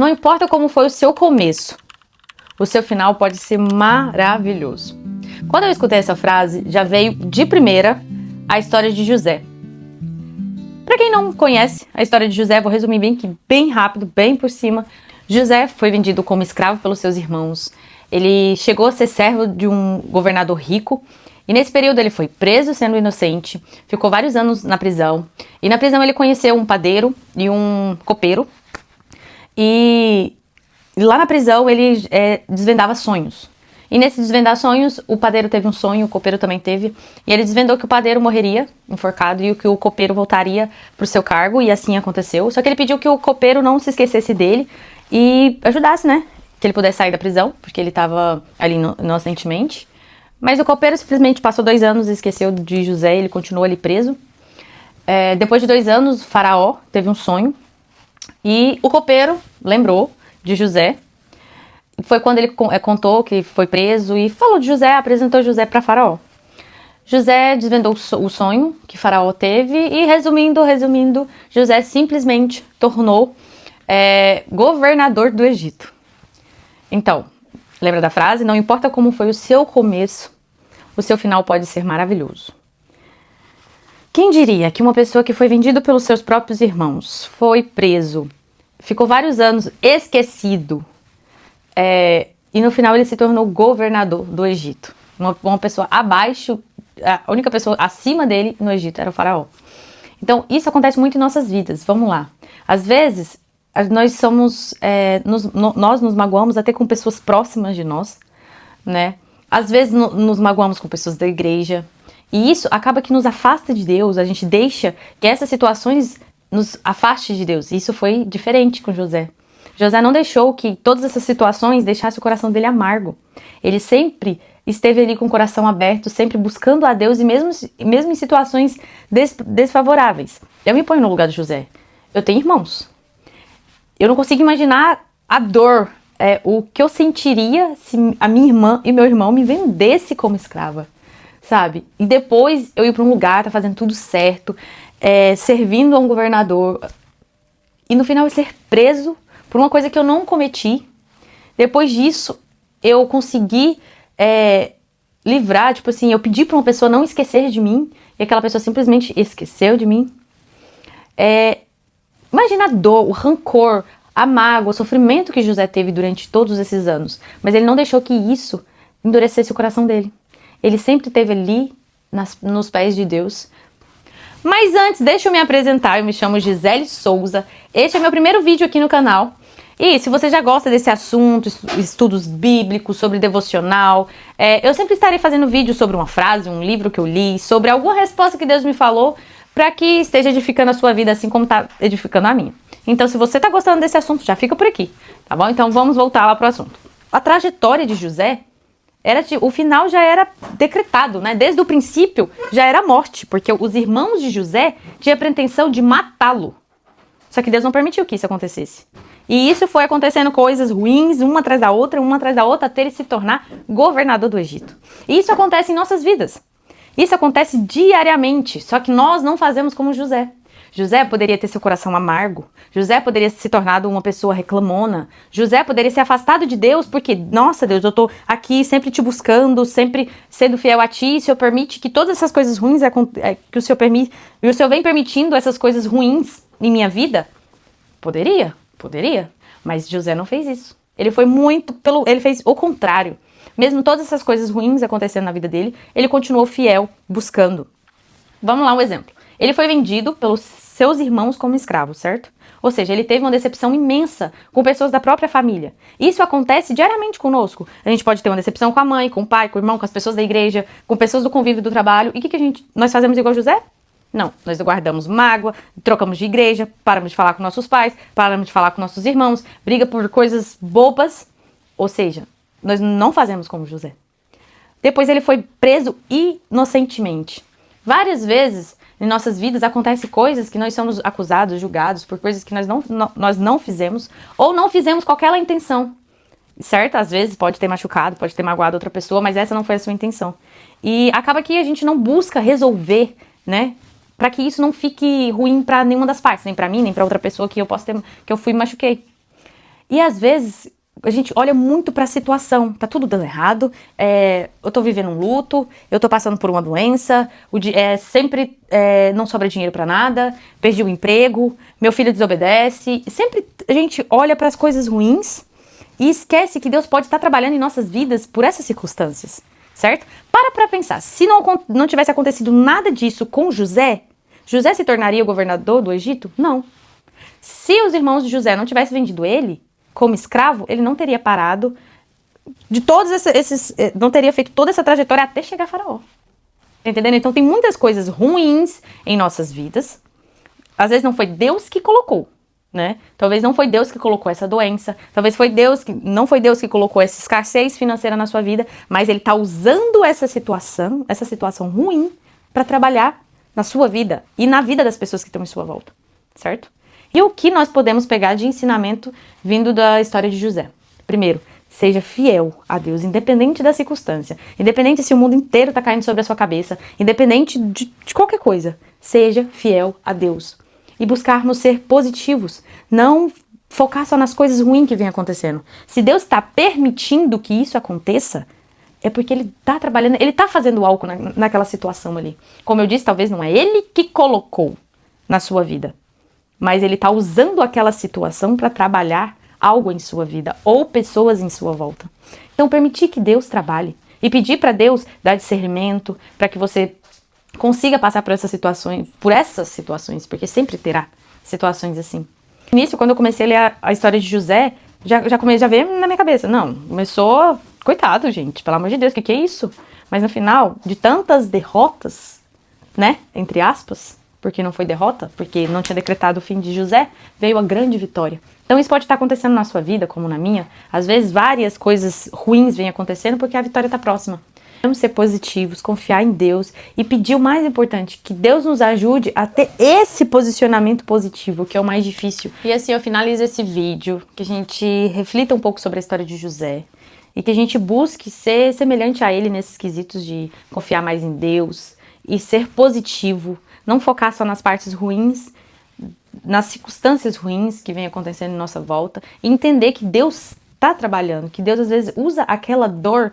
Não importa como foi o seu começo, o seu final pode ser maravilhoso. Quando eu escutei essa frase, já veio de primeira a história de José. Para quem não conhece a história de José, vou resumir bem rápido, bem por cima. José foi vendido como escravo pelos seus irmãos. Ele chegou a ser servo de um governador rico. E nesse período ele foi preso sendo inocente, ficou vários anos na prisão. E na prisão ele conheceu um padeiro e um copeiro. E lá na prisão ele desvendava sonhos. E nesse desvendar sonhos, o padeiro teve um sonho, o copeiro também teve. E ele desvendou que o padeiro morreria enforcado e que o copeiro voltaria para o seu cargo. E assim aconteceu. Só que ele pediu que o copeiro não se esquecesse dele e ajudasse, né? Que ele pudesse sair da prisão, porque ele estava ali inocentemente. Mas o copeiro simplesmente passou 2 anos e esqueceu de José, ele continuou ali preso. Depois de 2 anos, o faraó teve um sonho e o copeiro lembrou de José. Foi quando ele contou que foi preso e falou de José, apresentou José para faraó. José desvendou o sonho que faraó teve e, resumindo, José simplesmente tornou governador do Egito. Então, lembra da frase? Não importa como foi o seu começo, o seu final pode ser maravilhoso. Quem diria que uma pessoa que foi vendida pelos seus próprios irmãos, foi preso, ficou vários anos esquecido, e no final ele se tornou governador do Egito. Uma pessoa abaixo, a única pessoa acima dele no Egito era o faraó. Então isso acontece muito em nossas vidas, vamos lá. Às vezes nós nós nos magoamos até com pessoas próximas de nós, né? Às vezes nos magoamos com pessoas da igreja. E isso acaba que nos afasta de Deus, a gente deixa que essas situações nos afaste de Deus. Isso foi diferente com José. José não deixou que todas essas situações deixassem o coração dele amargo. Ele sempre esteve ali com o coração aberto, sempre buscando a Deus, e mesmo em situações desfavoráveis. Eu me ponho no lugar de José. Eu tenho irmãos. Eu não consigo imaginar a dor, o que eu sentiria se a minha irmã e meu irmão me vendessem como escrava, sabe? E depois eu ir para um lugar, tá fazendo tudo certo, servindo a um governador, e no final eu ser preso por uma coisa que eu não cometi. Depois disso, eu consegui livrar, tipo assim, eu pedi para uma pessoa não esquecer de mim, e aquela pessoa simplesmente esqueceu de mim. Imagina a dor, o rancor, a mágoa, o sofrimento que José teve durante todos esses anos. Mas ele não deixou que isso endurecesse o coração dele. Ele sempre esteve ali nos pés de Deus. Mas antes, deixa eu me apresentar. Eu me chamo Gisele Souza. Este é meu primeiro vídeo aqui no canal. E se você já gosta desse assunto, estudos bíblicos, sobre devocional, eu sempre estarei fazendo vídeos sobre uma frase, um livro que eu li, sobre alguma resposta que Deus me falou, para que esteja edificando a sua vida assim como está edificando a minha. Então, se você está gostando desse assunto, já fica por aqui, tá bom? Então, vamos voltar lá pro assunto. A trajetória de José, o final já era decretado, né? Desde o princípio, já era a morte, porque os irmãos de José tinham a pretensão de matá-lo. Só que Deus não permitiu que isso acontecesse. E isso foi acontecendo coisas ruins, uma atrás da outra, até ele se tornar governador do Egito. E isso acontece em nossas vidas. Isso acontece diariamente, só que nós não fazemos como José. José poderia ter seu coração amargo. José poderia se tornado uma pessoa reclamona. José poderia ser afastado de Deus porque, nossa Deus, eu tô aqui sempre te buscando, sempre sendo fiel a ti. O Senhor permite que todas essas coisas ruins que o Senhor permite, e o Senhor vem permitindo essas coisas ruins em minha vida? Poderia, mas José não fez isso. Ele fez o contrário. Mesmo todas essas coisas ruins acontecendo na vida dele, ele continuou fiel, buscando. Vamos lá, um exemplo. Ele foi vendido pelos seus irmãos como escravo, certo? Ou seja, ele teve uma decepção imensa com pessoas da própria família. Isso acontece diariamente conosco. A gente pode ter uma decepção com a mãe, com o pai, com o irmão, com as pessoas da igreja, com pessoas do convívio do trabalho. E o que nós fazemos igual José? Não, nós guardamos mágoa, trocamos de igreja, paramos de falar com nossos pais, paramos de falar com nossos irmãos, briga por coisas bobas. Ou seja, nós não fazemos como José. Depois ele foi preso inocentemente. Várias vezes em nossas vidas acontecem coisas que nós somos acusados, julgados por coisas que nós não fizemos ou não fizemos com aquela intenção. Certo? Às vezes pode ter machucado, pode ter magoado outra pessoa, mas essa não foi a sua intenção. E acaba que a gente não busca resolver, né? Para que isso não fique ruim para nenhuma das partes, nem para mim, nem para outra pessoa que eu fui e machuquei. E às vezes a gente olha muito pra situação, tá tudo dando errado, eu tô vivendo um luto, eu tô passando por uma doença, sempre não sobra dinheiro pra nada, perdi o emprego, meu filho desobedece. Sempre a gente olha pras coisas ruins e esquece que Deus pode estar trabalhando em nossas vidas por essas circunstâncias, certo? Pra pensar, se não tivesse acontecido nada disso com José, José se tornaria o governador do Egito? Não. Se os irmãos de José não tivessem vendido ele como escravo, ele não teria parado de todos não teria feito toda essa trajetória até chegar a Faraó. Entendendo? Então tem muitas coisas ruins em nossas vidas. Às vezes não foi Deus que colocou, né? Talvez não foi Deus que colocou essa doença, talvez não foi Deus que colocou essa escassez financeira na sua vida, mas ele tá usando essa situação ruim para trabalhar na sua vida e na vida das pessoas que estão em sua volta, certo? E o que nós podemos pegar de ensinamento vindo da história de José? Primeiro, seja fiel a Deus, independente da circunstância, independente se o mundo inteiro está caindo sobre a sua cabeça, independente de qualquer coisa, seja fiel a Deus. E buscarmos ser positivos, não focar só nas coisas ruins que vem acontecendo. Se Deus está permitindo que isso aconteça, é porque Ele está trabalhando, Ele está fazendo algo naquela situação ali. Como eu disse, talvez não é Ele que colocou na sua vida, mas Ele está usando aquela situação para trabalhar algo em sua vida ou pessoas em sua volta. Então, permitir que Deus trabalhe e pedir para Deus dar discernimento para que você consiga passar por essas situações, porque sempre terá situações assim. No início, quando eu comecei a ler a história de José, já veio na minha cabeça. Não, começou, coitado, gente, pelo amor de Deus, o que é isso? Mas no final, de tantas derrotas, né, entre aspas, porque não foi derrota, porque não tinha decretado o fim de José, veio a grande vitória. Então isso pode estar acontecendo na sua vida, como na minha. Às vezes várias coisas ruins vêm acontecendo porque a vitória está próxima. Vamos ser positivos, confiar em Deus e pedir o mais importante, que Deus nos ajude a ter esse posicionamento positivo, que é o mais difícil. E assim eu finalizo esse vídeo, que a gente reflita um pouco sobre a história de José e que a gente busque ser semelhante a ele nesses quesitos de confiar mais em Deus e ser positivo, não focar só nas partes ruins, nas circunstâncias ruins que vem acontecendo em nossa volta, e entender que Deus está trabalhando, que Deus às vezes usa aquela dor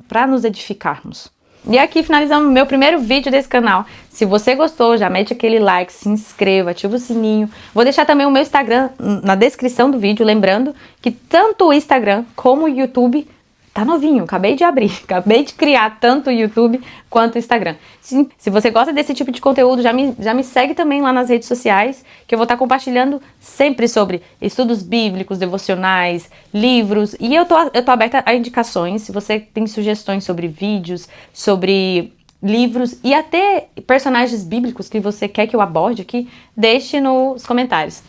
para nos edificarmos. E aqui finalizamos o meu primeiro vídeo desse canal. Se você gostou, já mete aquele like, se inscreva, ativa o sininho. Vou deixar também o meu Instagram na descrição do vídeo, lembrando que tanto o Instagram como o YouTube tá novinho, acabei de abrir, acabei de criar tanto o YouTube quanto o Instagram. Se você gosta desse tipo de conteúdo, já me segue também lá nas redes sociais, que eu vou estar compartilhando sempre sobre estudos bíblicos, devocionais, livros, e eu tô aberta a indicações. Se você tem sugestões sobre vídeos, sobre livros e até personagens bíblicos que você quer que eu aborde aqui, deixe nos comentários.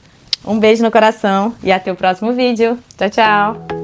Um beijo no coração e até o próximo vídeo. Tchau, tchau!